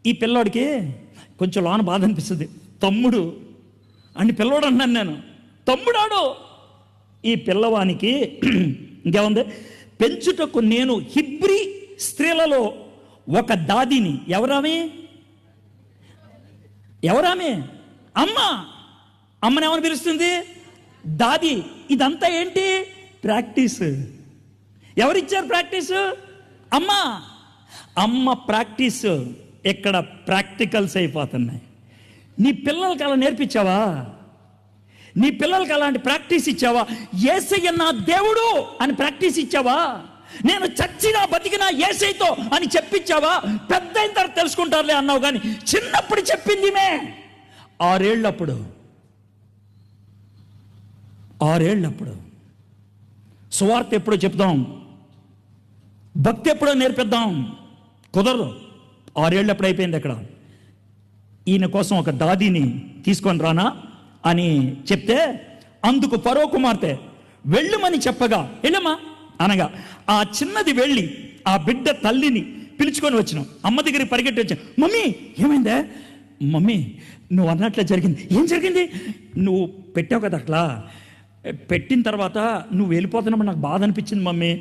ఈ పిల్లోడికి కొంచెం లోన బాధ అనిపిస్తుంది. తమ్ముడు అని పిల్లోడు అన్నాను నేను, తమ్ముడాడు. ఈ పిల్లవానికి ఇంకేముంది, పెంచుటకు నేను హిబ్రీ స్త్రీలలో ఒక దాదిని. ఎవరామే? అమ్మని ఏమని పిలుస్తుంది? దాది. ఇదంతా ఏంటి? ప్రాక్టీస్. ఎవరిచ్చారు ప్రాక్టీస్? అమ్మ ప్రాక్టీస్. ఇక్కడ ప్రాక్టికల్స్ అయిపోతున్నాయి. నీ పిల్లలకి అలా నేర్పించావా? నీ పిల్లలకి అలాంటి ప్రాక్టీస్ ఇచ్చావా? యేసయ్య నా దేవుడు అని ప్రాక్టీస్ ఇచ్చావా? నేను చచ్చినా బతికినా యేసయ్యతో అని చెప్పించావా? పెద్ద అయిన తర్వాత తెలుసుకుంటారులే అన్నావు, కానీ చిన్నప్పుడు చెప్పింది మే. 6 ఏళ్ళప్పుడు సువార్త ఎప్పుడో చెప్దాం, భక్తి ఎప్పుడో నేర్పిద్దాం, కుదరదు. 6 ఏళ్ళు ఎప్పుడు అయిపోయింది అక్కడ. ఈయన కోసం ఒక దాదిని తీసుకొని రానా అని చెప్తే, అందుకు ఫరో కుమార్తె వెళ్ళమని చెప్పగా, వెళ్ళమ్మా అనగా ఆ చిన్నది వెళ్ళి ఆ బిడ్డ తల్లిని పిలుచుకొని వచ్చినాం. అమ్మ దగ్గరికి పరిగెట్టి వచ్చాను. మమ్మీ ఏమైందే? మమ్మీ నువ్వు అన్నట్లే జరిగింది. ఏం జరిగింది? నువ్వు పెట్టావు కదా, అట్లా పెట్టిన తర్వాత నువ్వు వెళ్ళిపోతున్నావు, నాకు బాధ అనిపించింది మమ్మీ.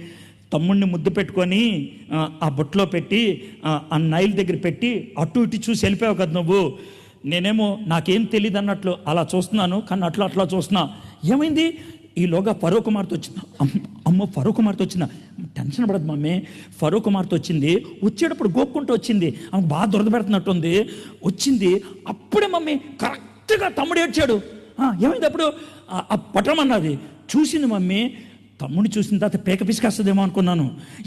తమ్ముడిని ముద్దు పెట్టుకొని ఆ బొట్లో పెట్టి ఆ నైల్ దగ్గర పెట్టి అటు ఇటు చూసి వెళ్ళిపోయావు కదా నువ్వు. నేనేమో నాకేం తెలియదు అన్నట్లు అలా చూస్తున్నాను, కానీ అట్లా చూస్తున్నా. ఏమైంది? ఈలోగా ఫరో కుమార్తె వచ్చింది. అమ్మ ఫరో కుమార్తె వచ్చిందా? టెన్షన్ పడదు మమ్మీ. ఫరో కుమార్తె వచ్చింది, వచ్చేటప్పుడు గోక్కుంటూ వచ్చింది, ఆమెకు బాగా దురద పెడుతున్నట్టుంది. వచ్చింది అప్పుడే మమ్మీ కరెక్ట్గా తమ్ముడు ఏడ్చాడు. ఏమైంది? అప్పుడు పట్టమన్నది. చూసింది మమ్మీ. తమ్ముడిని చూసిన తర్వాత పేక పిసికేస్తుందేమో అనుకున్నాను.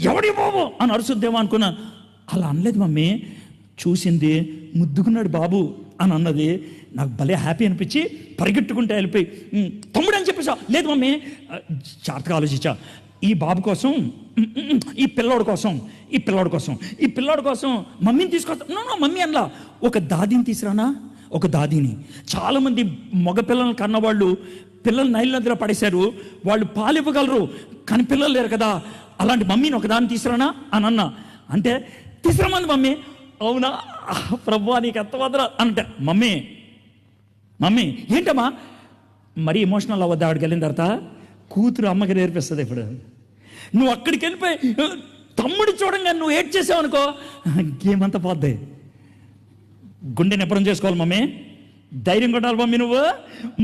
ఎవడి బాబు అని అరుస్తుందేమో అనుకున్నాను. అలా అనలేదు మమ్మీ. చూసింది, ముద్దుకున్నాడు బాబు అని అన్నది. నాకు భలే హ్యాపీ అనిపించి పరిగెట్టుకుంటే వెళ్ళిపోయి తమ్ముడు అని చెప్పేసా. లేదు మమ్మీ, జాగ్రత్తగా ఆలోచించా. ఈ బాబు కోసం, ఈ పిల్లోడి కోసం మమ్మీని తీసుకొస్తా. మమ్మీ అనలా, ఒక దాదిని తీసుకురానా, ఒక దాదిని. చాలామంది మగ పిల్లల్ని కన్నవాళ్ళు పిల్లలు నైల్ నదిలో పడేశారు. వాళ్ళు పాలు ఇవ్వగలరు, కానీ పిల్లలు లేరు కదా. అలాంటి మమ్మీని ఒక దాన్ని తీసుకురానా అని అన్నా. అంటే తీసుకురామంది మమ్మీ. అవునా ప్రభువా, నీకు ఎంత వదరా అంటే, మమ్మీ ఏంటమ్మా మరీ ఎమోషనల్ అవ్వద్దు. ఆవిడకి వెళ్ళిన తర్వాత కూతురు అమ్మకి నేర్పిస్తుంది. ఇప్పుడు నువ్వు అక్కడికి వెళ్ళిపోయి తమ్ముడు చూడంగా నువ్వు ఏడ్ చేసావు అనుకో, గేమంతా పోద్ది. గుండె నిబ్బరం చేసుకోవాలి మమ్మీ, ధైర్యం కొట్టాలి మమ్మీ. నువ్వు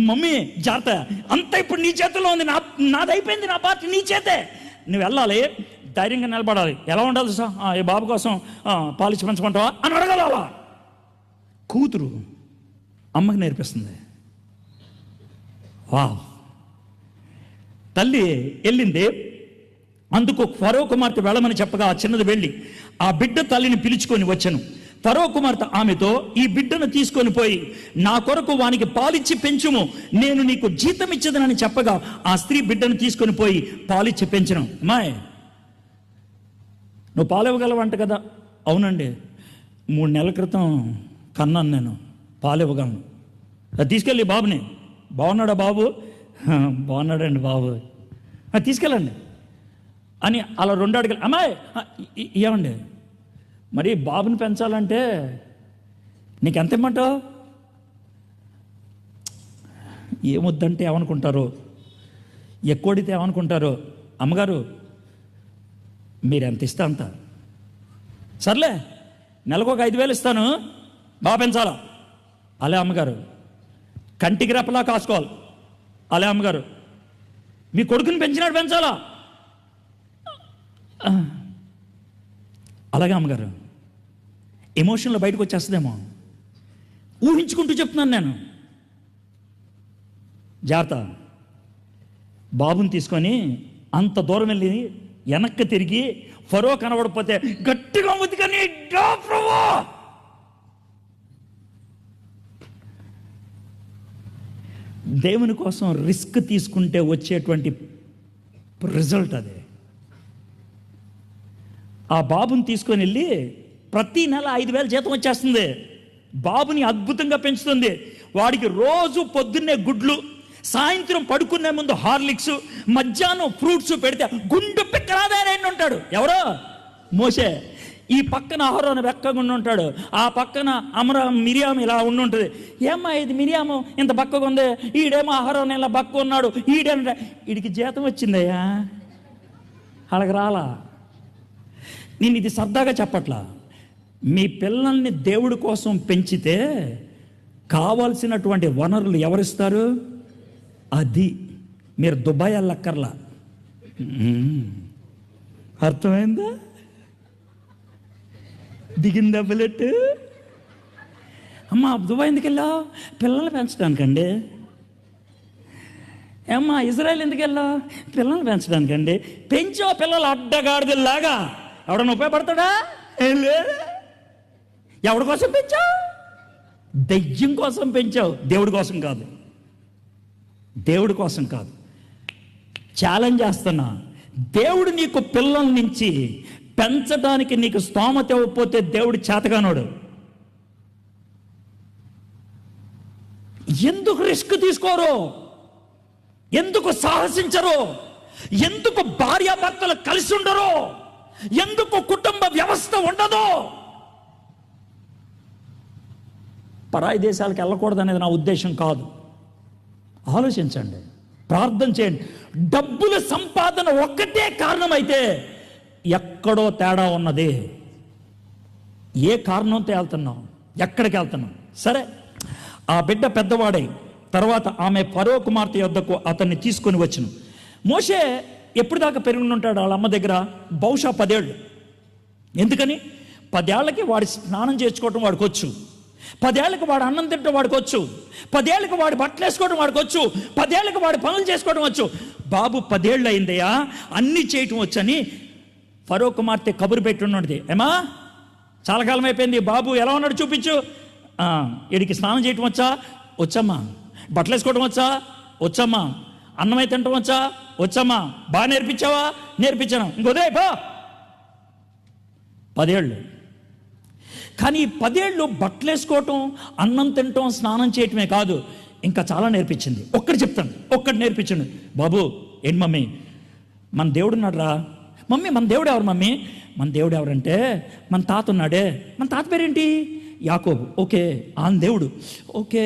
మమ్మీ జాగ్రత్త, అంతా ఇప్పుడు నీ చేతుల్లో ఉంది. నాది అయిపోయింది, నా పార్టీ నీ చేతే. నువ్వు వెళ్ళాలి, ధైర్యంగా నిలబడాలి. ఎలా ఉండాలి సార్? ఈ బాబు కోసం పాలిచ్చి పెంచుకుంటావా అని అడగాల. కూతురు అమ్మకి నేర్పిస్తుంది. వా, తల్లి వెళ్ళింది. అందుకు ఫరో కుమార్తె వెళ్ళమని చెప్పగా ఆ చిన్నది వెళ్ళి ఆ బిడ్డ తల్లిని పిలుచుకొని వచ్చాను. ఫరో కుమార్తె ఆమెతో, ఈ బిడ్డను తీసుకొని పోయి నా కొరకు వానికి పాలిచ్చి పెంచుము, నేను నీకు జీతం ఇచ్చేదనని చెప్పగా ఆ స్త్రీ బిడ్డను తీసుకొని పోయి పాలిచ్చి పెంచను. అమ్మాయి, నువ్వు పాలు ఇవ్వగలవంట కదా? అవునండి, 3 నెలల క్రితం కన్నాను, నేను పాలు ఇవ్వగలను. తీసుకెళ్ళి బాబుని. బాగున్నాడా బాబు? బాగున్నాడండి బాబు, తీసుకెళ్ళండి అని అలా 2 అడుగులు. అమ్మాయి ఏమండి, మరి బాబుని పెంచాలంటే నీకెంత ఇమ్మంటావు? ఏమొద్దంటే ఏమనుకుంటారో, ఎక్కువడితే ఏమనుకుంటారో. అమ్మగారు మీరు ఎంత ఇస్తే అంత, సర్లే నెలకు ఒక 5,000 ఇస్తాను, బాగా పెంచాలా. అలే అమ్మగారు. కంటికి రెప్పలా కాసుకోవాలి. అలే అమ్మగారు. మీ కొడుకుని పెంచినాడు పెంచాలా. అలాగే అమ్మగారు. ఎమోషన్లో బయటకు వచ్చేస్తుందేమో, ఊహించుకుంటూ చెప్తున్నాను నేను. జాగ్రత్త. బాబుని తీసుకొని అంత దూరం వెళ్ళి వెనక్కి తిరిగి ఫరో కనబడిపోతే గట్టిగా ముద్దుకొని ప్రభు దేవుని కోసం రిస్క్ తీసుకుంటే వచ్చేటువంటి రిజల్ట్ అదే. ఆ బాబుని తీసుకొని వెళ్ళి ప్రతి నెల 5,000 జీతం వచ్చేస్తుంది. బాబుని అద్భుతంగా పెంచుతుంది. వాడికి రోజు పొద్దున్నే గుడ్లు, సాయంత్రం పడుకునే ముందు హార్లిక్స్, మధ్యాహ్నం ఫ్రూట్స్ పెడితే గుండు పిక్కలాదాయన ఉంటాడు. ఎవరో? మోషే. ఈ పక్కన అహరోను వెక్కగా ఉండి ఉంటాడు, ఆ పక్కన మిరియాము ఇలా ఉండి ఉంటుంది. ఏమ్మా ఇది మిరియాము ఇంత బక్కగా ఉంది, ఈడేమో అహరోను ఇలా బక్క ఉన్నాడు, వీడికి జీతం వచ్చిందయ్యా, వాళ్ళకి రాలా. నేను ఇది సరదాగా చెప్పట్లా. మీ పిల్లల్ని దేవుడి కోసం పెంచితే కావాల్సినటువంటి వనరులు ఎవరిస్తారు? అది మీరు దుబాయ్ వెళ్ళక్కర్లా. అర్థమైందా? దిగిందా బుల్లెట్? అమ్మా దుబాయ్ ఎందుకు వెళ్ళావు? పిల్లల్ని పెంచడానికండి. ఏమ్మా ఇజ్రాయెల్ ఎందుకు వెళ్ళావు? పిల్లల్ని పెంచడానికండి. పెంచావు పిల్లలు అడ్డగాడిదలాగా, ఎవడన్నా ఉపయోగపడతాడా? ఏం లేదు. ఎవడి కోసం పెంచావు? దెయ్యం కోసం పెంచావు, దేవుడి కోసం కాదు. దేవుడి కోసం కాదు. ఛాలెంజ్ చేస్తున్నా, దేవుడు నీకు పిల్లల నుంచి పెంచడానికి నీకు స్తోమత ఇవ్వకపోతే దేవుడు చేతగానోడు. ఎందుకు రిస్క్ తీసుకోరు? ఎందుకు సాహసించరు? ఎందుకు భార్యాభర్తలు కలిసి ఉండరు? ఎందుకు కుటుంబ వ్యవస్థ ఉండదు? పరాయి దేశాలకు వెళ్ళకూడదు అనేది నా ఉద్దేశం కాదు. ఆలోచించండి, ప్రార్థన చేయండి. డబ్బుల సంపాదన ఒక్కటే కారణమైతే ఎక్కడో తేడా ఉన్నది. ఏ కారణంతో వెళ్తున్నాం? ఎక్కడికి వెళ్తున్నాం? సరే, ఆ బిడ్డ పెద్దవాడై తర్వాత ఆమె ఫరో కుమార్తె యొద్దకు అతన్ని తీసుకొని వచ్చును. మోషే ఎప్పుడు దాకా పెరిగి ఉంటాడు వాళ్ళ అమ్మ దగ్గర? బహుశా 10 ఏళ్ళు. ఎందుకని? 10 ఏళ్ళకి వాడి స్నానం చేసుకోవటం వాడికి వచ్చు, 10 ఏళ్ళకి వాడు అన్నం తింటం వాడికి వచ్చు, 10 ఏళ్ళకి వాడు బట్టలు వేసుకోవడం వాడికి వచ్చు, 10 ఏళ్ళకి వాడు పనులు చేసుకోవడం వచ్చు. బాబు 10 ఏళ్ళు అయిందయ్యా, అన్నీ చేయటం వచ్చని ఫరో కుమార్తె కబురు పెట్టున్నది. ఏమా చాలా కాలం అయిపోయింది, బాబు ఎలా ఉన్నాడు చూపించు. వీడికి స్నానం చేయటం వచ్చా? వచ్చమ్మా. బట్టలు వేసుకోవడం వచ్చా? వచ్చమ్మా. అన్నం అయితే తింటం వచ్చా? వచ్చమ్మా. బాగా నేర్పించావా? నేర్పించాను. ఇంకొదే బా. 10 ఏళ్ళు. కానీ 10 ఏళ్ళు బట్టలు వేసుకోవటం, అన్నం తినటం, స్నానం చేయటమే కాదు, ఇంకా చాలా నేర్పించింది. ఒక్కటి చెప్తాను, ఒక్కటి నేర్పించండి. బాబు ఏంటి మమ్మీ, మన దేవుడు ఉన్నాడు రా. మమ్మీ మన దేవుడు ఎవరు మమ్మీ? మన దేవుడు ఎవరంటే మన తాత ఉన్నాడే, మన తాత పేరేంటి? యాకోబు. ఓకే, ఆయన దేవుడు. ఓకే,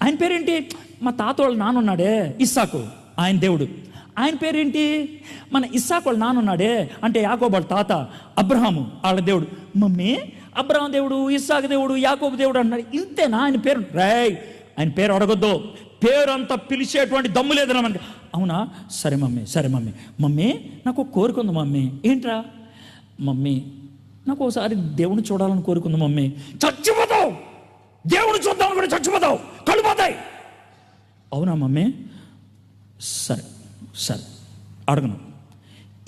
ఆయన పేరేంటి? మా తాత వాళ్ళ నాన్న ఉన్నాడే ఇస్సాకు, ఆయన దేవుడు. ఆయన పేరేంటి? మన ఇస్సాకు వాళ్ళ నాన్న ఉన్నాడే అంటే యాకోబు వాళ్ళ తాత అబ్రహాము వాళ్ళ దేవుడు. మమ్మీ అబ్రహాం దేవుడు, ఇస్సాకు దేవుడు, యాకోబు దేవుడు అన్నాడు. ఇంతేనా ఆయన పేరు? రాయ్, ఆయన పేరు అడగొద్దు, పేరు అంతా పిలిచేటువంటి దమ్ము లేదురా మనకి. అవునా, సరే మమ్మీ, సరే మమ్మీ. మమ్మీ నాకు ఒక కోరిక ఉంది మమ్మీ. ఏంట్రా? మమ్మీ నాకు ఒకసారి దేవుని చూడాలని కోరుకుంది మమ్మీ. చచ్చిపోతావు, దేవుని చూద్దామని కూడా చచ్చిపోతావు, కళ్ళు పోతాయి. అవునా మమ్మీ? సరే సరే అడగను.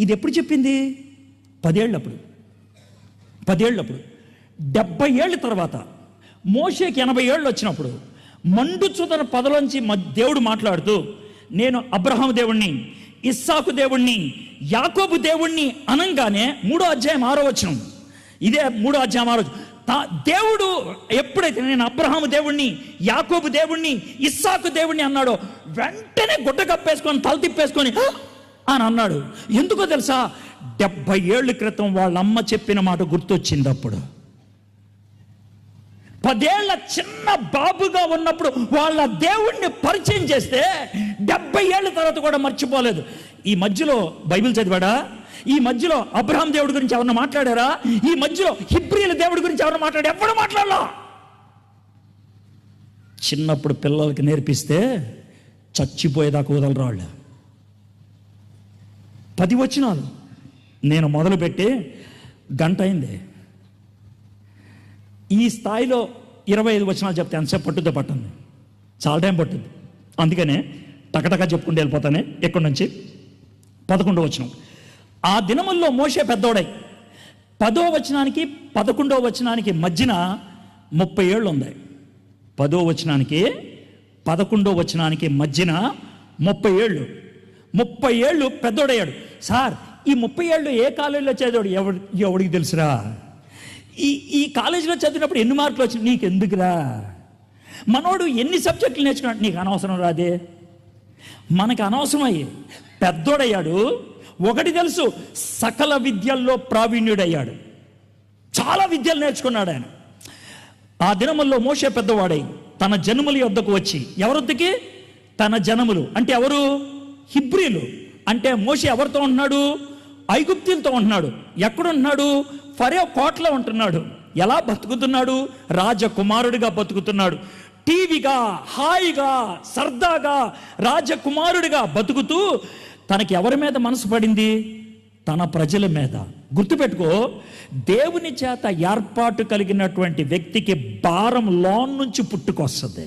ఇది ఎప్పుడు చెప్పింది? 10 ఏళ్ళప్పుడు. 10 ఏళ్ళప్పుడు. 70 ఏళ్ళ తర్వాత మోషేకి 80 ఏళ్ళు వచ్చినప్పుడు మండుచుదన పొదలోంచి దేవుడు మాట్లాడుతూ, నేను అబ్రహాం దేవుణ్ణి, ఇస్సాకు దేవుణ్ణి, యాకోబు దేవుణ్ణి అనంగానే 3వ అధ్యాయం 6వ వచనం. ఇదే 3వ అధ్యాయం 6వ వచనం. దేవుడు ఎప్పుడైతే నేను అబ్రహాము దేవుణ్ణి, యాకోబు దేవుణ్ణి, ఇస్సాకు దేవుణ్ణి అన్నాడో వెంటనే గుడ్డ కప్పేసుకొని తల తిప్పేసుకొని అని అన్నాడు. ఎందుకో తెలుసా? 70 ఏళ్ళ క్రితం వాళ్ళ అమ్మ చెప్పిన మాట గుర్తొచ్చింది. అప్పుడు 10 ఏళ్ల చిన్న బాబుగా ఉన్నప్పుడు వాళ్ళ దేవుణ్ణి పరిచయం చేస్తే 70 ఏళ్ళ తర్వాత కూడా మర్చిపోలేదు. ఈ మధ్యలో బైబిల్ చదివాడా? ఈ మధ్యలో అబ్రహాం దేవుడి గురించి ఎవరన్నా మాట్లాడారా? ఈ మధ్యలో హిబ్రీల దేవుడి గురించి ఎవరన్నా మాట్లాడారు? ఎప్పుడు మాట్లాడలా. చిన్నప్పుడు పిల్లలకి నేర్పిస్తే చచ్చిపోయేదాకా వదలరు వాళ్ళు. 10 వచనాలు నేను మొదలుపెట్టి గంట అయింది. ఈ స్థాయిలో 25 వచనాలు చెప్తే ఎంతసేపు పట్టుద్దో పట్టింది, చాలా టైం పట్టుద్ది. అందుకనే టకటకా చెప్పుకుంటూ వెళ్ళిపోతానే. ఎక్కడి నుంచి 11వ వచనం. ఆ దినముల్లో మోషే పెద్దోడై 10వ వచనానికి 11వ వచనానికి మధ్యన 30 ఏళ్ళు ఉన్నాయి. 10వ వచనానికి 11వ వచనానికి మధ్యన 30 ఏళ్ళు. 30 ఏళ్ళు పెద్దోడయ్యాడు. సార్ ఈ 30 ఏళ్ళు ఏ కాలేజీలో చదివాడు? ఎవడికి తెలుసురా? ఈ కాలేజీలో చదివినప్పుడు ఎన్ని మార్కులు వచ్చినాయి? నీకు ఎందుకురా? మనోడు ఎన్ని సబ్జెక్టులు నేర్చుకున్నాడు? నీకు అనవసరం రాదే. మనకు అనవసరమయ్యి పెద్దోడయ్యాడు. ఒకటి తెలుసు, సకల విద్యల్లో ప్రావీణ్యుడయ్యాడు. చాలా విద్యలు నేర్చుకున్నాడు ఆయన. ఆ దినముల్లో మోషే పెద్దవాడై తన జనముల యొద్దకు వచ్చి, ఎవరొద్దకి? తన జనములు అంటే ఎవరు? హిబ్రీలు. అంటే మోషే ఎవరితో ఉంటున్నాడు? ఐగుప్తీలతో ఉంటున్నాడు. ఎక్కడుంటున్నాడు? ఫరో కోటలో ఉంటున్నాడు. ఎలా బతుకుతున్నాడు? రాజకుమారుడిగా బతుకుతున్నాడు. టీవీగా, హాయిగా, సరదాగా రాజకుమారుడిగా బతుకుతూ తనకి ఎవరి మీద మనసు పడింది? తన ప్రజల మీద. గుర్తుపెట్టుకో, దేవుని చేత ఏర్పాటు కలిగినటువంటి వ్యక్తికి భారం లోన్ నుంచి పుట్టుకొస్తుంది.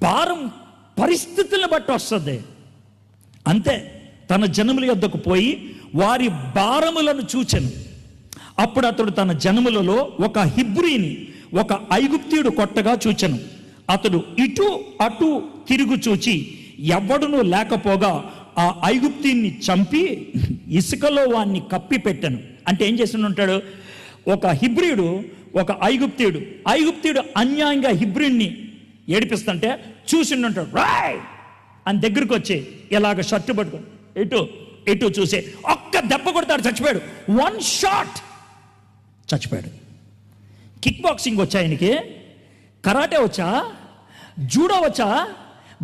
భారం పరిస్థితులను బట్టి వస్తుంది. అంతే. తన జనముల యొద్దకు పోయి వారి భారములను చూచెను. అప్పుడు అతడు తన జనములలో ఒక హిబ్రీని ఒక ఐగుప్తీయుడు కొట్టగా చూచెను. అతడు ఇటు అటు తిరుగు చూచి ఎవ్వడునూ లేకపోగా ఆ ఐగుప్తీయుని చంపి ఇసుకలో వాణ్ణి కప్పి పెట్టాను. అంటే ఏం చేసి ఉంటాడు? ఒక హిబ్రీయుడు ఒక ఐగుప్తీయుడు అన్యాయంగా హిబ్రీని ఏడిపిస్తుంటే చూసిండుంటాడు. రాయ్ అని దగ్గరికి వచ్చి ఇలాగ షర్టు పట్టుకుని ఎటు చూసే ఒక్క దెబ్బ కొడతాడు, చచ్చిపోయాడు. 1 షాట్ చచ్చిపోయాడు. కిక్ బాక్సింగ్ వచ్చా ఆయనకి? కరాటే వచ్చా? జూడో వచ్చా?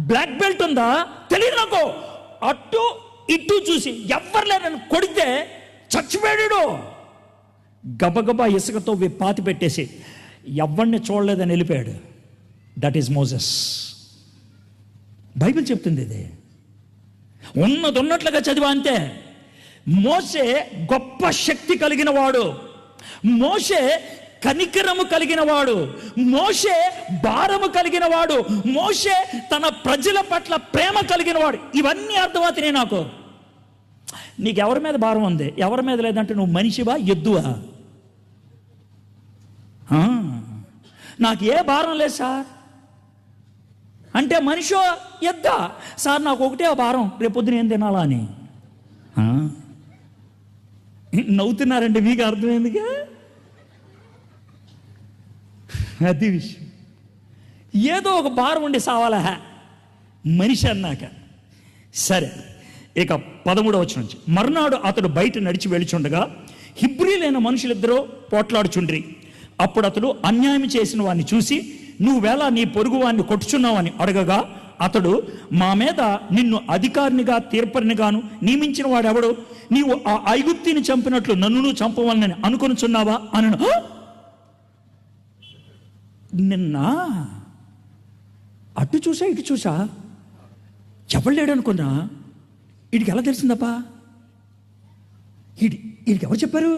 బ్లాక్ బెల్ట్ ఉందా? తెలియదు నాకు. అటు ఇటు చూసి ఎవ్వరు లేరని కొడితే చచ్చిపోయాడు. గబగబా ఇసుకతో పాతి పెట్టేసి ఎవరిని చూడలేదని వెళ్ళిపోయాడు. That is Moses. బైబిల్ చెప్తుంది ఇది. ఉన్నట్లుగా చదివా అంతే. మోషే గొప్ప శక్తి కలిగిన వాడు, మోషే కనికరము కలిగిన వాడు, మోషే భారము కలిగిన వాడు, మోషే తన ప్రజల పట్ల ప్రేమ కలిగిన వాడు. ఇవన్నీ అర్థమవుతున్నాయి నాకు. నీకు ఎవరి మీద భారం ఉంది, ఎవరి మీద లేదంటే నువ్వు మనిషివా, ఎద్దువా? నాకు ఏ భారం లేదు సార్ అంటే మనిషో ఎద్దా? సార్ నాకు ఒకటే భారం, రేపొద్దున ఏం తినాలా అని. నవ్వుతున్నారండి, మీకు అర్థమైందిగా? అది విషయం. ఏదో ఒక భారం ఉండి సావాలా మనిషి అన్నాక. సరే, ఇక 13వ వచనం నుంచి. మర్నాడు అతడు బయట నడిచి వెళుచుండగా హిబ్రీలైన మనుషులిద్దరూ పోట్లాడుచుండ్రి. అప్పుడు అతడు అన్యాయం చేసిన వాడిని చూసి, నువ్వేలా నీ పొరుగు వాడిని కొట్టుచున్నావని అడగగా, అతడు, మా మీద నిన్ను అధికారినిగా తీర్పరినిగాను నియమించిన వాడెవడు? నీవు ఆ ఐగుప్తిని చంపినట్లు నన్ను చంపవాలని అనుకొనుచున్నావా అనను. నిన్న అటు చూసా ఇటు చూసా ఎవరు లేడు అనుకున్నా. వీడికి ఎలా తెలిసిందప్పా? వీడికి ఎవరు చెప్పారు?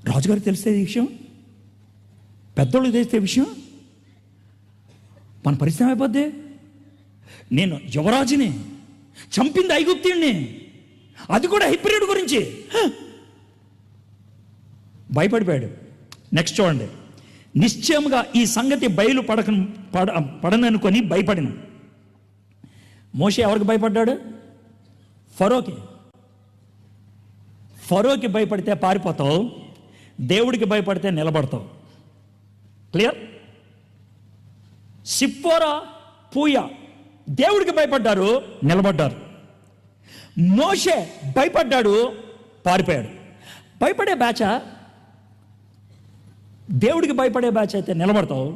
రాజుగారికి తెలిస్తే ఈ విషయం, పెద్దోళ్ళకి తెలిస్తే విషయం, మన పరిస్థితి అయిపోద్ది. నేను యువరాజుని చంపింది ఐగుప్తీయుడిని, అది కూడా హిబ్రీయుడి గురించి. భయపడిపోయాడు. నెక్స్ట్ చూడండి. నిశ్చయముగా ఈ సంగతి బయలు పడననుకొని భయపడిన. మోషే ఎవరికి భయపడ్డాడు? ఫరోకి భయపడితే పారిపోతావు, దేవుడికి భయపడితే నిలబడతావు. క్లియర్? సిప్పోరా పూయ దేవుడికి భయపడ్డారు, నిలబడ్డారు. మోషే భయపడ్డాడు, పారిపోయాడు. భయపడే బ్యాచా? దేవుడికి భయపడే బ్యాచ్ అయితే నిలబడతావు,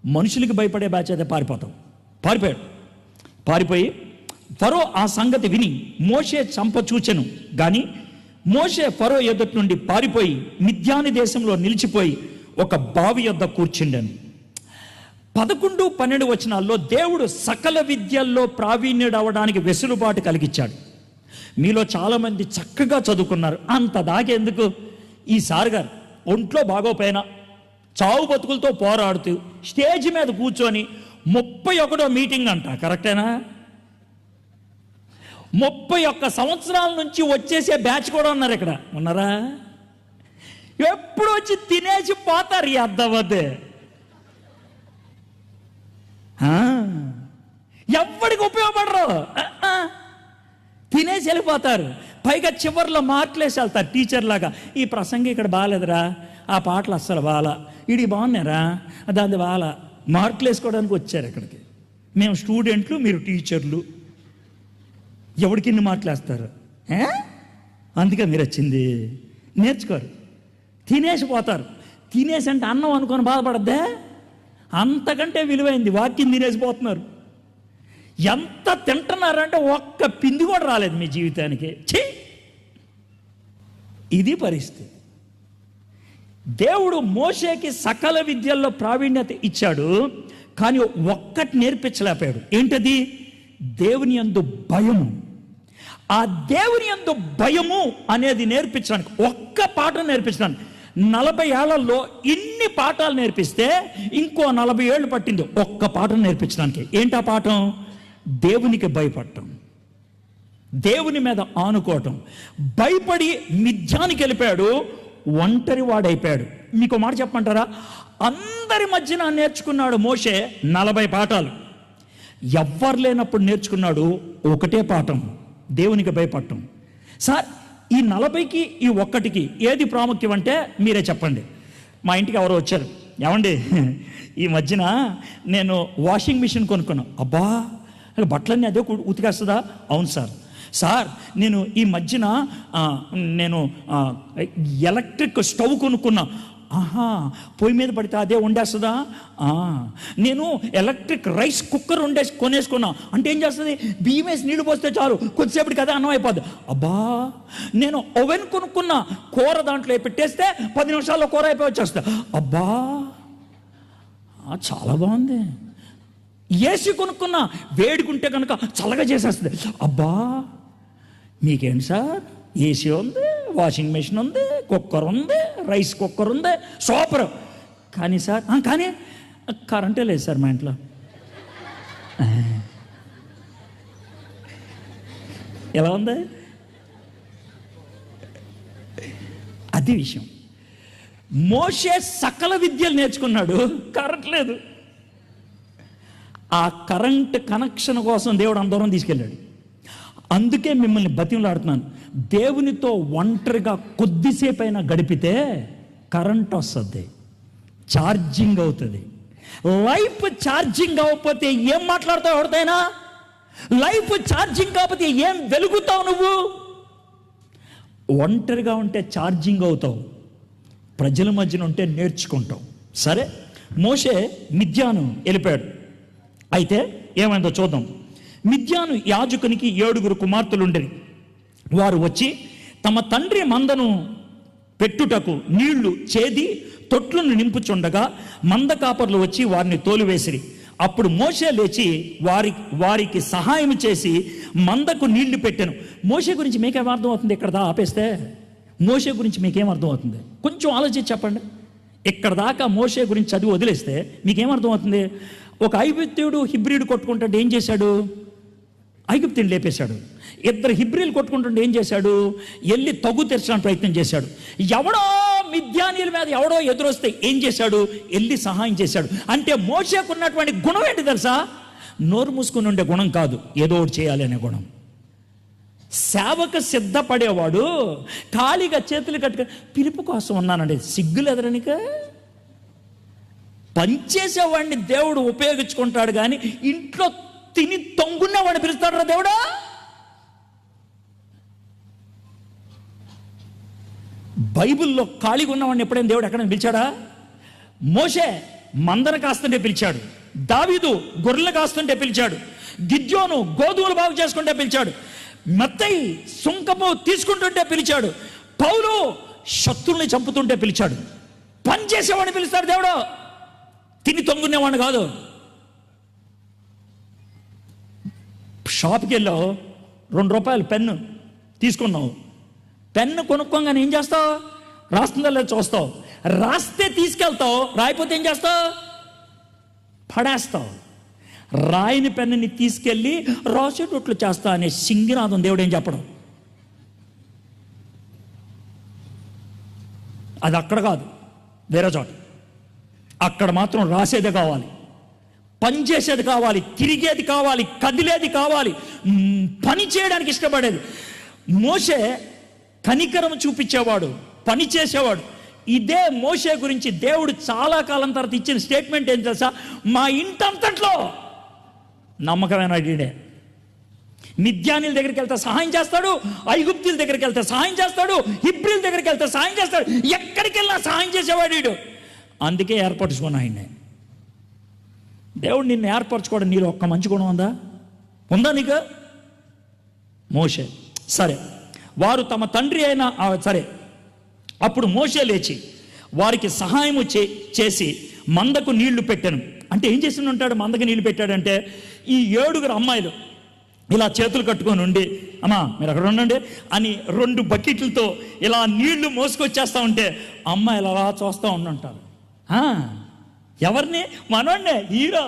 మనుషులకి భయపడే బ్యాచ్ అయితే పారిపోయాడు. పారిపోయి ఫరో ఆ సంగతి విని మోషే చంప చూచెను. కానీ మోషే ఫరో ఎదుటి నుండి పారిపోయి మిద్యాని దేశంలో నిలిచిపోయి ఒక బావి యొద్ద కూర్చుండెను. 11, 12 వచనాల్లో దేవుడు సకల విద్యల్లో ప్రావీణ్యుడు అవడానికి వెసులుబాటు కలిగించాడు. మీలో చాలామంది చక్కగా చదువుకున్నారు, అంత దాకెందుకు? ఈ సార్ గారు ఒంట్లో బాగోపోయినా చావు బతుకులతో పోరాడుతూ స్టేజ్ మీద కూర్చొని 31వ మీటింగ్ అంట, కరెక్టేనా? 31 సంవత్సరాల నుంచి వచ్చేసే బ్యాచ్ కూడా ఉన్నారు. ఇక్కడ ఉన్నారా? ఎప్పుడు వచ్చి తినేసి పోతారు ఈ అర్థమద్దే. ఎవరికి ఉపయోగపడరు, తినేసి వెళ్ళిపోతారు. పైగా చివర్లో మార్కులేసి వెళ్తారు టీచర్ లాగా. ఈ ప్రసంగం ఇక్కడ బాగాలేదురా, ఆ పాటలు అస్సలు బాగా, ఇది బాగున్నారా, దాని బాగా. మార్కులు వేసుకోవడానికి వచ్చారు ఇక్కడికి. మేము స్టూడెంట్లు, మీరు టీచర్లు. ఎవరికి ఇన్ని మార్కులు వేస్తారు? అందుకే మీరు వచ్చింది. నేర్చుకోరు, తినేసిపోతారు. తినేసి అంటే అన్నం అనుకొని బాధపడద్దే, అంతకంటే విలువైంది వాక్యం తినేసిపోతున్నారు. ఎంత తింటున్నారంటే ఒక్క పిండి కూడా రాలేదు మీ జీవితానికి. ఛీ, ఇది పరిస్థితి. దేవుడు మోషేకి సకల విద్యల్లో ప్రావీణ్యత ఇచ్చాడు, కానీ ఒక్కటి నేర్పించలేకపోయాడు. ఏంటది? దేవుని యందు భయము. ఆ దేవుని యందు భయము అనేది నేర్పించడానికి ఒక్క పాఠం నేర్పించడానికి 40 ఏళ్లలో ఇన్ని పాఠాలు నేర్పిస్తే ఇంకో 40 ఏళ్ళు పట్టింది ఒక్క పాఠం నేర్పించడానికి. ఏంటా పాఠం? దేవునికి భయపడటం, దేవుని మీద ఆనుకోవటం. భయపడి మిథ్యానికి వెళ్ళిపోయాడు, ఒంటరి వాడైపోయాడు. మీకు మాట చెప్పమంటారా? అందరి మధ్యన నేర్చుకున్నాడు మోషే 40 పాఠాలు. ఎవ్వరు లేనప్పుడు నేర్చుకున్నాడు ఒకటే పాఠం, దేవునికి భయపడటం. సార్, ఈ 40కి ఈ ఒక్కటికి ఏది ప్రాముఖ్యం అంటే మీరే చెప్పండి. మా ఇంటికి ఎవరో వచ్చారు, ఏమండి ఈ మధ్యన నేను వాషింగ్ మిషన్ కొనుక్కున్నాను. అబ్బా, బట్టలన్నీ అదే ఉతికేస్తుందా? అవును సార్. సార్, నేను ఈ మధ్యన నేను ఎలక్ట్రిక్ స్టవ్ కొనుక్కున్నా. ఆహా, పొయ్యి మీద పడితే అదే వండేస్తుందా? నేను ఎలక్ట్రిక్ రైస్ కుక్కర్ కొనేసుకున్నా. అంటే ఏం చేస్తుంది? బియ్యం వేసి నీళ్ళు పోస్తే చాలు, కొద్దిసేపటికి అదే అన్నం అయిపోద్ది. అబ్బా, నేను ఓవెన్ కొనుక్కున్నా, కూర దాంట్లో పెట్టేస్తే 10 నిమిషాల్లో కూర అయిపోయి వచ్చేస్తా. అబ్బా, చాలా బాగుంది. ఏసీ కొనుక్కున్నా, వేడుకుంటే కనుక చల్లగా చేసేస్తుంది. అబ్బా, మీకేంటి సార్? ఏసీ ఉంది, వాషింగ్ మెషిన్ ఉంది, కుక్కర్ ఉంది, రైస్ కుక్కర్ ఉంది, సూపర్. కానీ సార్, కానీ కరెంటే లేదు సార్ మా ఇంట్లో. ఎలా ఉంది? అది విషయం. మోషే సకల విద్యలు నేర్చుకున్నాడు, కరెంట్ లేదు. ఆ కరెంట్ కనెక్షన్ కోసం దేవుడు అందరం తీసుకెళ్ళాడు. అందుకే మిమ్మల్ని బతిమలాడుతున్నాను, దేవునితో ఒంటరిగా కొద్దిసేపు అయినా గడిపితే కరెంట్ వస్తుంది, ఛార్జింగ్ అవుతుంది. లైఫ్ ఛార్జింగ్ అవ్వకపోతే ఏం మాట్లాడతావు ఎవరితోనైనా? లైఫ్ ఛార్జింగ్ కాకపోతే ఏం వెలుగుతావు నువ్వు? ఒంటరిగా ఉంటే ఛార్జింగ్ అవుతావు, ప్రజల మధ్యన ఉంటే నేర్చుకుంటావు. సరే, మోషే మిద్యాను వెళ్ళిపోయాడు. అయితే ఏమైందో చూద్దాం. మిద్యాను యాజకునికి 7 కుమార్తెలు ఉండేవి. వారు వచ్చి తమ తండ్రి మందను పెట్టుటకు నీళ్లు చేది తొట్లను నింపుచుండగా మంద కాపర్లు వచ్చి వారిని తోలివేసిరి. అప్పుడు మోషే లేచి వారికి సహాయం చేసి మందకు నీళ్లు పెట్టాను. మోషే గురించి మీకేం అర్థం అవుతుంది? ఇక్కడ ఆపేస్తే మోషే గురించి మీకేం అర్థం అవుతుంది? కొంచెం ఆలోచించి చెప్పండి. ఇక్కడ దాకా మోషే గురించి చదివి వదిలేస్తే మీకేమర్థం అవుతుంది? ఒక ఐగుప్తీయుడు హిబ్రీయుడు కొట్టుకుంటుంటే ఏం చేశాడు? ఐగుప్తీయుని లేపేశాడు. 2 హిబ్రీలు కొట్టుకుంటుంటే ఏం చేశాడు? వెళ్ళి తగు తెరచడానికి ప్రయత్నం చేశాడు. ఎవడో మిద్యానీయుల మీద ఎవడో ఎదురొస్తే ఏం చేశాడు? వెళ్ళి సహాయం చేశాడు. అంటే మోషేకు ఉన్నటువంటి గుణం ఏంటి తెలుసా? నోరు మూసుకుని ఉండే గుణం కాదు, ఏదో ఒకటి చేయాలి అనే గుణం. సేవకు సిద్ధపడేవాడు ఖాళీగా చేతులు కట్టుగా పిలుపు కోసం ఉన్నానండి, సిగ్గులేదరనిక. పనిచేసేవాడిని దేవుడు ఉపయోగించుకుంటాడు, కానీ ఇంట్లో తిని తొంగున్నవాడిని పిలుస్తాడు రా దేవుడా. బైబిల్లో ఖాళీగా ఉన్నవాడిని ఎప్పుడైనా దేవుడు ఎక్కడైనా పిలిచాడా? మోషే మందను కాస్తుంటే పిలిచాడు, దావీదు గొర్రెలు కాస్తుంటే పిలిచాడు, గిద్యోను గోధుమలు బాగు చేసుకుంటే పిలిచాడు, మత్తయి సుంకము తీసుకుంటుంటే పిలిచాడు, పౌలు శత్రుల్ని చంపుతుంటే పిలిచాడు. పని చేసేవాడిని పిలుస్తాడు దేవుడు, తిని తొంగునేవాడిని కాదు. షాప్కి వెళ్ళావు, ₹2 పెన్ను తీసుకున్నావు. పెన్ను కొనుక్కోగానే ఏం చేస్తావు? రాస్తుందా లేదా చూస్తావు. రాస్తే తీసుకెళ్తావు, రాయిపోతే ఏం చేస్తావు? పడేస్తావు. రాయిని పెన్నుని తీసుకెళ్ళి రాసేటట్లు చేస్తా అనే సింగినాదం దేవుడు ఏం చెప్పడం. అది అక్కడ కాదు, వేరే చోట. అక్కడ మాత్రం రాసేదే కావాలి, పనిచేసేది కావాలి, తిరిగేది కావాలి, కదిలేది కావాలి, పని చేయడానికి ఇష్టపడేది. మోషే కనికరం చూపించేవాడు, పని చేసేవాడు. ఇదే మోషే గురించి దేవుడు చాలా కాలం తర్వాత ఇచ్చిన స్టేట్మెంట్ ఏం తెలుసా? మా ఇంటంతట్లో నమ్మకమైన వాడే. మిద్యానీల దగ్గరికి వెళ్తే సహాయం చేస్తాడు, ఐగుప్తుల దగ్గరికి వెళ్తే సహాయం చేస్తాడు, హిబ్రీల దగ్గరికి వెళ్తే సహాయం చేస్తాడు, ఎక్కడికి వెళ్ళినా సహాయం చేసేవాడు వీడు. అందుకే ఏర్పరచుకున్నా ఆయన్ని. దేవుడు నిన్ను ఏర్పరచుకోవడం నీలో ఒక్క మంచి గుణం ఉందా నీకు? మోషే. సరే, వారు తమ తండ్రి అయిన సరే, అప్పుడు మోషే లేచి వారికి సహాయము చేసి మందకు నీళ్లు పెట్టాను. అంటే ఏం చేసి ఉంటాడు? మందకు నీళ్లు పెట్టాడంటే ఈ 7 అమ్మాయిలు ఇలా చేతులు కట్టుకొని ఉండి, అమ్మా మీరు అక్కడ ఉండండి అని 2 బకెట్లతో ఇలా నీళ్లు మోసుకొచ్చేస్తూ ఉంటే అమ్మాయిలు అలా చూస్తూ ఉండుంటారు. ఎవరిని? మనోడినే, హీరో.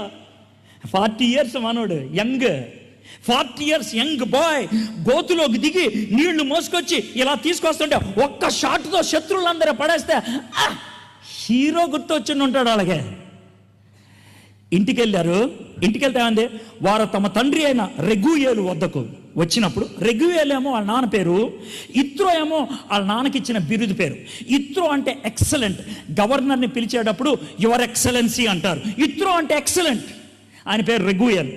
40 years మనోడు, యంగ్, 40 years యంగ్ బాయ్ గోతులోకి దిగి నీళ్లు మోసుకొచ్చి ఇలా తీసుకొస్తుంటే ఒక్క షాట్తో శత్రువులందరూ పడేస్తే హీరో గుర్తొచ్చి ఉంటాడు. అలాగే ఇంటికి వెళ్తే ఏమంది? వారు తమ తండ్రి అయిన రెగూయేలు వద్దకు వచ్చినప్పుడు, రెగూయేలు ఏమో వాళ్ళ నాన్న పేరు, ఇత్రో ఏమో వాళ్ళ నాన్నకి ఇచ్చిన బిరుదు పేరు. ఇత్రో అంటే ఎక్సలెంట్. గవర్నర్ని పిలిచేటప్పుడు యువర్ ఎక్సలెన్సీ అంటారు. ఇత్రో అంటే ఎక్సలెంట్. ఆయన పేరు రెగూయేల్.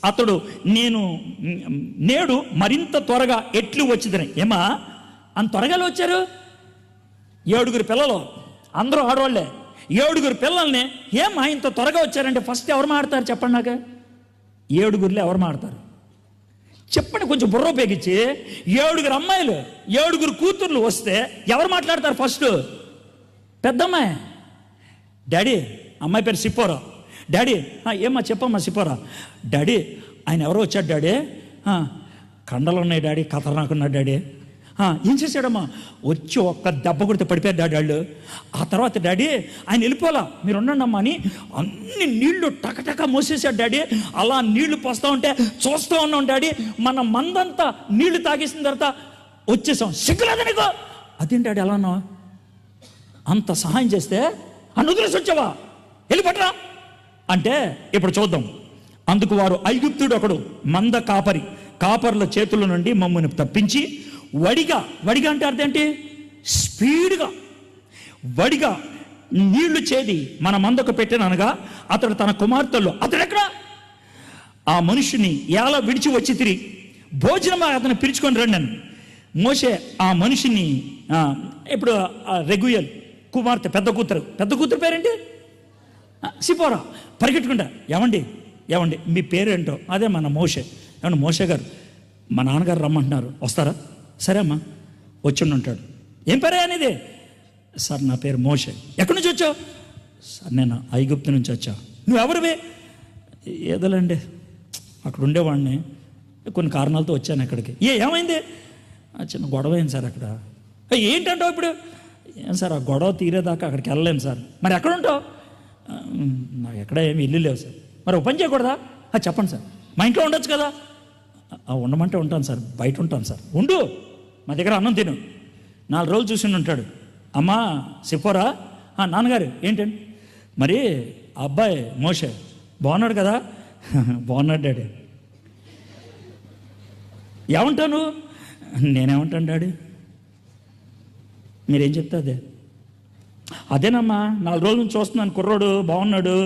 అతడు నేడు మరింత త్వరగా ఎట్లు వచ్చిందని. ఏమా అంత త్వరగా వచ్చారు? 7 పిల్లలు, అందరూ ఆడవాళ్లే. 7 పిల్లల్ని ఏమా ఇంత త్వరగా వచ్చారంటే ఫస్ట్ ఎవరు మాడతారు చెప్పండి నాకు? 7 ఎవరు మాడతారు చెప్పండి? కొంచెం బుర్ర ఉపయోగించి. 7 అమ్మాయిలు, 7 కూతుర్లు వస్తే ఎవరు మాట్లాడతారు ఫస్ట్? పెద్దమ్మాయి. డాడీ, అమ్మాయి పేరు సిపోరా. డాడీ, ఏమ్మా చెప్పమ్మా సిపోరా. డాడీ, ఆయన ఎవరో వచ్చాడు డాడీ, కండలు ఉన్నాయి డాడీ, ఖతర్నాకున్నాడు డాడీ. ఏం చేశాడమ్మా? వచ్చి ఒక్క దెబ్బ కొడితే పడిపోయారు డాడీ వాళ్ళు. ఆ తర్వాత డాడీ ఆయన వెళ్ళిపోలా, మీరు ఉండండి అమ్మా అని అన్ని నీళ్లు టకటక మోసేసాడు డాడీ. అలా నీళ్లు పోస్తూ ఉంటే చూస్తూ ఉన్నాం డాడీ. మన మందంతా నీళ్లు తాగేసిన తర్వాత వచ్చేసాం. సిగ్గులేదు నీకు? అదేం డాడీ అలా అన్నావా? అంత సహాయం చేస్తే వదిలేసి వచ్చావా? వెళ్ళిపట్రా అంటే ఇప్పుడు చూద్దాం. అందుకు వారు, ఐగుప్తుడు ఒకడు మంద కాపర్ల చేతుల నుండి మమ్మల్ని తప్పించి వడిగా అంటే అర్థం ఏంటి? స్పీడ్గా వడిగా నీళ్లు చేది మన మందకు పెట్టిననగా అతడు తన కుమార్తెల్లో, అతడెక్కడ? ఆ మనుషుని ఎలా విడిచి వచ్చి తిరిగి భోజనం అతను పిలుచుకొని రండి అని. మోషే ఆ మనిషిని ఇప్పుడు రెగూయేల్ కుమార్తె పెద్ద కూతురు పేరేంటి? సిపోరా. పరిగెట్టుకుంటా, ఏమండి మీ పేరేంటో? అదే మన మోషే. ఏమన్నా మోషే గారు, మా నాన్నగారు రమ్మంటున్నారు, వస్తారా? సరే అమ్మా, వచ్చి ఉంటాడు. ఏం పేరే అనేది? సార్ నా పేరు మోషే. ఎక్కడి నుంచి వచ్చావు? సార్ నేను ఐగుప్తు నుంచి వచ్చా. నువ్వెవరివే? ఏదోలేండి, అక్కడ ఉండేవాడిని, కొన్ని కారణాలతో వచ్చాను ఇక్కడికి. ఏమైంది? చిన్న గొడవ అయింది సార్ అక్కడ. ఏంటంటావు ఇప్పుడు? ఏం సార్, ఆ గొడవ తీరేదాకా అక్కడికి వెళ్ళలేను సార్. మరి ఎక్కడ ఉంటావు? నాకు ఎక్కడ ఏమి ఇల్లు లేవు సార్. మరి ఓ పని చేయకూడదా? చెప్పండి సార్, మా ఇంట్లో ఉండొచ్చు కదా. ఉండమంటే ఉంటాను సార్, బయట ఉంటాను సార్. ఉండు, మా దగ్గర అన్నం తిను. 4 రోజులు చూసి ఉంటాడు. అమ్మా సిపోరా, నాన్నగారు ఏంటండి? మరి అబ్బాయి మోషే బాగున్నాడు కదా? బాగున్నాడు డాడీ. ఏమంటాను? నేనేమంటాను డాడీ? మీరేం చెప్తా అదేనమ్మా, 4 రోజుల నుంచి చూస్తున్నాను, కుర్రోడు బాగున్నాడు,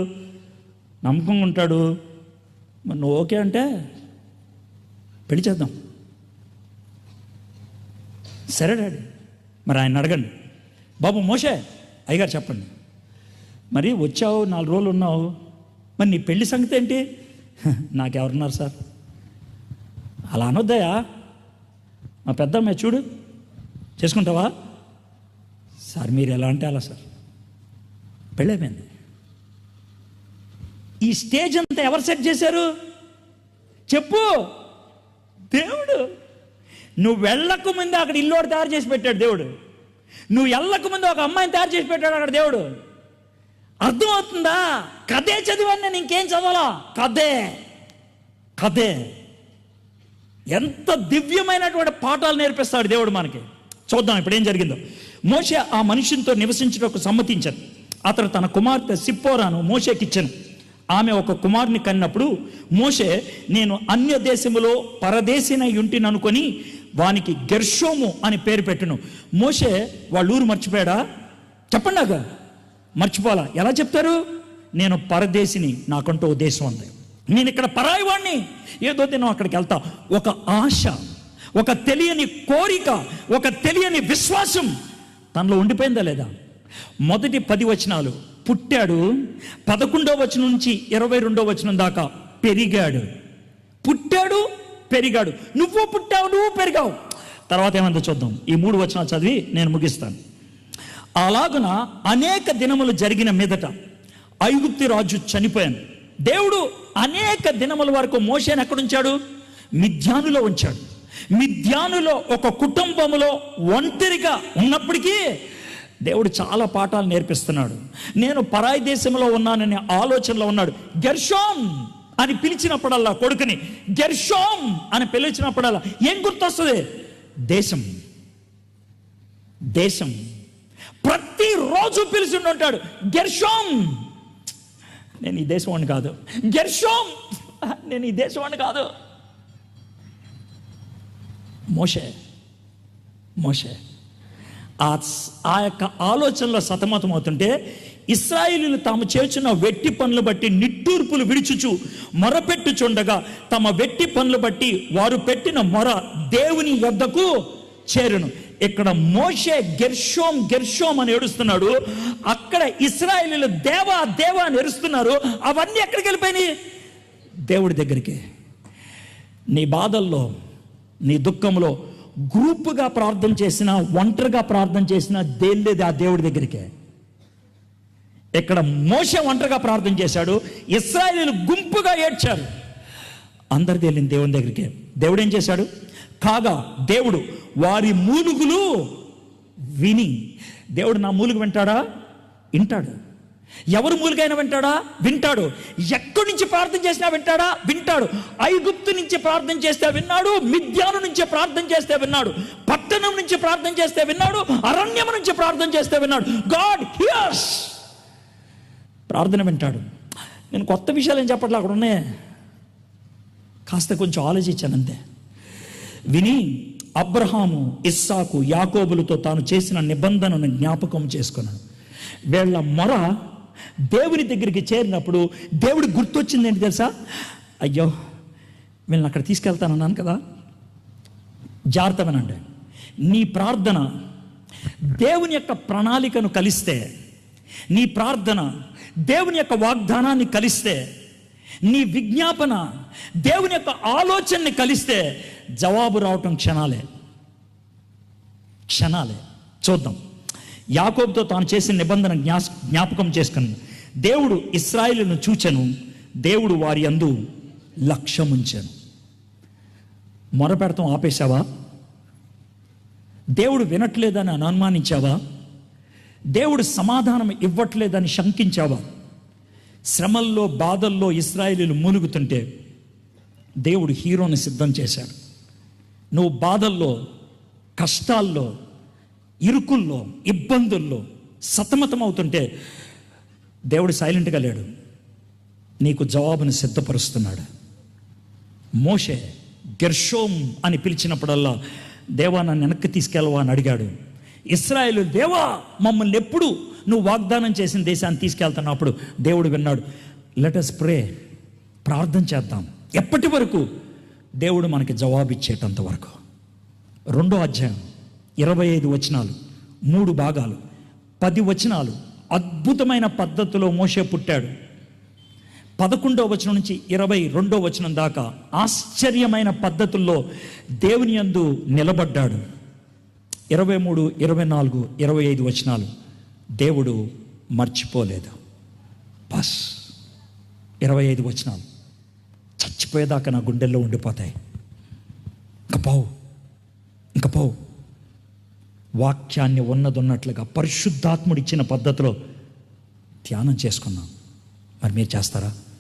నమ్మకంగా ఉంటాడు. మరి నువ్వు ఓకే అంటే పెళ్లి చేద్దాం. సరే డాడీ. మరి ఆయన అడగండి, బాబు మోషే, అయ్యగారు చెప్పండి, మరి వచ్చావు 4 రోజులు ఉన్నావు, మరి నీ పెళ్లి సంగతి ఏంటి? నాకెవరున్నారు సార్? అలా అనొద్దాయా, మా పెద్దమ్మాయి చూడు, చేసుకుంటావా? సార్ మీరు ఎలా అంటే అలా సార్. పెళ్ళైపోయింది. ఈ స్టేజ్ అంతా ఎవరు సెట్ చేశారు చెప్పు? దేవుడు. నువ్వు వెళ్ళకు ముందు అక్కడ ఇల్లు తయారు చేసి పెట్టాడు దేవుడు. నువ్వు వెళ్ళకు ముందు ఒక అమ్మాయిని తయారు చేసి పెట్టాడు అక్కడ దేవుడు. అర్థమవుతుందా? కథే చదివాను నేను, ఇంకేం చదవాలా? కథే. ఎంత దివ్యమైనటువంటి పాఠాలు నేర్పిస్తాడు దేవుడు మనకి. చూద్దాం ఇప్పుడు ఏం జరిగిందో. మోషే ఆ మనుషునితో నివసించుటకు సమ్మతించాను. అతడు తన కుమార్తె సిప్పోరాను మోషేకి ఇచ్చాను. ఆమె ఒక కుమారుని కన్నప్పుడు మోషే, నేను అన్య దేశములో పరదేశినై ఉంటిని అనుకొని వానికి గెర్షోము అని పేరు పెట్టును. మోషే వాళ్ళ ఊరు మర్చిపోయాడా? చెప్పండి నాకు. మర్చిపోలా. ఎలా చెప్తారు? నేను పరదేశిని, నాకంటూ ఓ దేశం ఉంది. నేను ఇక్కడ పరాయి వాడిని, ఏదో దినం అక్కడికి వెళ్తా. ఒక ఆశ, ఒక తెలియని కోరిక, ఒక తెలియని విశ్వాసం తనలో ఉండిపోయిందా లేదా? మొదటి 10 వచనాలు పుట్టాడు, 11వ వచనం నుంచి 22వ వచనం దాకా పెరిగాడు. పుట్టాడు, పెరిగాడు. నువ్వు పుట్టావు, నువ్వు పెరిగావు. తర్వాత ఏమందో చూద్దాం. ఈ 3 వచనాలు చదివి నేను ముగిస్తాను. అలాగున అనేక దినములు జరిగిన మీదట ఐగుప్తు రాజు చనిపోయాను. దేవుడు అనేక దినముల వరకు మోషేని ఎక్కడుంచాడు? మిద్యానులో ఉంచాడు. మిద్యానులో ఒక కుటుంబంలో ఒంటరిగా ఉన్నప్పటికీ దేవుడు చాలా పాఠాలు నేర్పిస్తున్నాడు. నేను పరాయి దేశంలో ఉన్నాననే ఆలోచనలో ఉన్నాడు. గెర్షోం అని పిలిచినప్పుడల్లా, కొడుకుని గెర్షోం అని పిలిచినప్పుడల్లా ఏం గుర్తొస్తుంది? దేశం. దేశం. ప్రతిరోజు పిలిచి ఉంటాడు, గెర్షోం, నేను ఈ దేశం వాడిని కాదు. గెర్షోం, నేను ఈ దేశం వాడిని కాదు. మోషే ఆ యొక్క ఆలోచనలో సతమతం అవుతుంటే, ఇశ్రాయేలీయులు తాము చేస్తున్న వెట్టి పనులు బట్టి నిట్టూర్పులు విడుచుచు మొరపెట్టుచుండగా తమ వెట్టి పనులు బట్టి వారు పెట్టిన మొర దేవుని యొద్దకు చేరును. ఇక్కడ మోషే గెర్షోం అని ఏడుస్తున్నాడు, అక్కడ ఇశ్రాయేలీయులు దేవా దేవా అని ఏడుస్తున్నారు. అవన్నీ ఎక్కడికి వెళ్ళిపోయినాయి? దేవుడి దగ్గరికి. నీ బాధల్లో, నీ దుఃఖంలో గ్రూపుగా ప్రార్థన చేసినా, ఒంటరిగా ప్రార్థన చేసినా దేనిలేదు ఆ దేవుడి దగ్గరికే. ఇక్కడ మోషే ఒంటరిగా ప్రార్థన చేశాడు, ఇశ్రాయేలీయులు గుంపుగా ఏడ్చారు. అందరిది వెళ్ళింది దేవుని దగ్గరికి. దేవుడు ఏం చేశాడు? కాగా దేవుడు వారి మూలుగులు విని, దేవుడు నా మూలుగు వింటాడా? వింటాడు. ఎవరు మూలుగైనా వింటాడా? వింటాడు. ఎక్కడి నుంచి ప్రార్థన చేసినా వింటాడా? వింటాడు. ఐగుప్తు నుంచి ప్రార్థన చేస్తే విన్నాడు, మిద్యాను నుంచి ప్రార్థన చేస్తే విన్నాడు, పట్టణం నుంచి ప్రార్థన చేస్తే విన్నాడు, అరణ్యం నుంచి ప్రార్థన చేస్తే విన్నాడు. God hears. ప్రార్థన వింటాడు. నేను కొత్త విషయాలు ఏం చెప్పట్లే, అక్కడ ఉన్నాయి, కాస్త కొంచెం ఆలోచించాను అంతే. విని అబ్రహాము, ఇస్సాకు, యాకోబులతో తాను చేసిన నిబంధనను జ్ఞాపకం చేసుకున్నాడు. వీళ్ళ మొర దేవుని దగ్గరికి చేరినప్పుడు దేవుడికి గుర్తొచ్చింది ఏంటి తెలుసా? అయ్యో, వీళ్ళని అక్కడ తీసుకెళ్తానన్నాను కదా. జాగ్రత్త వినండి. నీ ప్రార్థన దేవుని యొక్క ప్రణాళికను కలిస్తే, నీ ప్రార్థన దేవుని యొక్క వాగ్దానాన్ని కలిస్తే, నీ విజ్ఞాపన దేవుని యొక్క ఆలోచనని కలిస్తే జవాబు రావటం క్షణాలే. చూద్దాం. యాకోబుతో తాను చేసిన నిబంధన జ్ఞాపకం చేసుకుని, దేవుడు ఇశ్రాయేలును చూచెను, దేవుడు వారి యందు లక్ష్యముంచెను. మొరపెడతాం ఆపేశావా? దేవుడు వినట్లేదని అనుమానించావా? దేవుడు సమాధానం ఇవ్వట్లేదని శంకించావా? శ్రమల్లో, బాధల్లో ఇశ్రాయేలీయులు మూలుగుతుంటే దేవుడు హీరోని సిద్ధం చేశాడు. నువ్వు బాధల్లో, కష్టాల్లో, ఇరుకుల్లో, ఇబ్బందుల్లో సతమతం అవుతుంటే దేవుడు సైలెంట్గా లేడు, నీకు జవాబుని సిద్ధపరుస్తున్నాడు. మోషే గెర్షోం అని పిలిచినప్పుడల్లా, దేవా నన్ను వెనక్కి తీసుకెళ్ళవా అని అడిగాడు. ఇశ్రాయేలు, దేవా మమ్మల్ని ఎప్పుడు నువ్వు వాగ్దానం చేసిన దేశాన్ని తీసుకెళ్తున్నప్పుడు దేవుడు విన్నాడు. లెట్ us ప్రే, ప్రార్థన చేద్దాం. ఎప్పటి వరకు? దేవుడు మనకి జవాబు ఇచ్చేటంత వరకు. 2వ అధ్యాయం 25 వచనాలు, 3 భాగాలు, 10 వచనాలు. అద్భుతమైన పద్ధతిలో మోషే పుట్టాడు. 11వ వచనం నుంచి 22వ వచనం దాకా ఆశ్చర్యమైన పద్ధతుల్లో దేవుని యందు నిలబడ్డాడు. 23, 24, 25 వచనాలు దేవుడు మర్చిపోలేదు. బస్ 25 వచనాలు చచ్చిపోయేదాకా నా గుండెల్లో ఉండిపోతాయి. ఇంకా పావు వాక్యాన్ని ఉన్నట్లుగా పరిశుద్ధాత్ముడు ఇచ్చిన పద్ధతిలో ధ్యానం చేసుకున్నాం. మరి మీరు చేస్తారా?